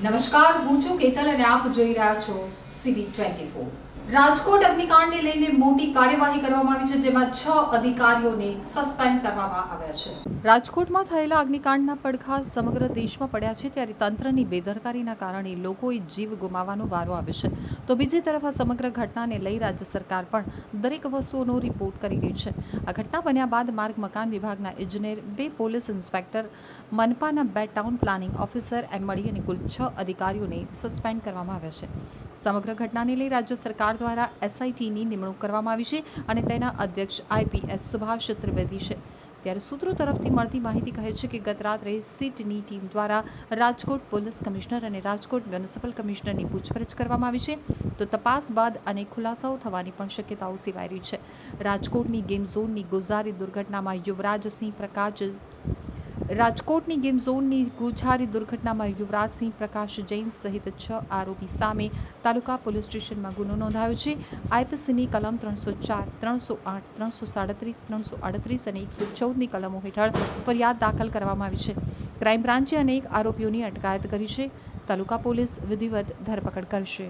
નમસ્કાર, હું છું કેતલ અને આપ જોઈ રહ્યા છો CB24। રાજકોટ અગ્નિકાંડને લઈને મોટી કાર્યવાહી કરવામાં આવી છે, જેમાં 6 અધિકારીઓને સસ્પેન્ડ કરવામાં આવ્યા છે। રાજકોટમાં થયેલા અગ્નિકાંડના પડઘા સમગ્ર દેશમાં પડ્યા છે, ત્યારે તંત્રની બેદરકારીના કારણે લોકોએ જીવ ગુમાવવાનો વારો આવ્યો છે, તો બીજી તરફ આ સમગ્ર ઘટનાને લઈ રાજ્ય સરકાર પણ દરેક વસ્તુઓનો રિપોર્ટ કરી રહી છે। આ ઘટના બન્યા બાદ માર્ગ મકાન વિભાગના ઇજનેર, 2 પોલીસ ઇન્સ્પેક્ટર, મનપાના 2 ટાઉન પ્લાનિંગ ઓફિસર એમ મળી અને કુલ 6 અધિકારીઓને સસ્પેન્ડ કરવામાં આવ્યા છે। સમગ્ર ઘટનાને લઈ રાજ્ય સરકાર દ્વારા SITની નિમણૂક કરવામાં આવી છે અને તેના અધ્યક્ષ IPS સુભાષ ત્રિવેદી છે। ત્યારે સૂત્રો તરફથી મળતી માહિતી કહે છે કે ગત રાત્રે સિટની ટીમ દ્વારા રાજકોટ પોલીસ કમિશનર અને રાજકોટ મ્યુનિસિપલ કમિશનરની પૂછપરછ કરવામાં આવી છે, તો તપાસ બાદ અનેક ખુલાસાઓ થવાની પણ શક્યતાઓ સેવાઈ રહી છે। રાજકોટની ગેમ ઝોનની ગોઝારી દુર્ઘટનામાં યુવરાજસિંહ પ્રકાશ જૈન સહિત 6 આરોપી સામે તાલુકા પોલીસ સ્ટેશનમાં ગુનો નોંધાયો છે। IPCની કલમ 304, 308, 337, 338 અને 114ની કલમો હેઠળ ફરિયાદ દાખલ કરવામાં આવી છે। ક્રાઇમ બ્રાન્ચે અનેક આરોપીઓની અટકાયત કરી છે। તાલુકા પોલીસ વિધિવત ધરપકડ કરશે।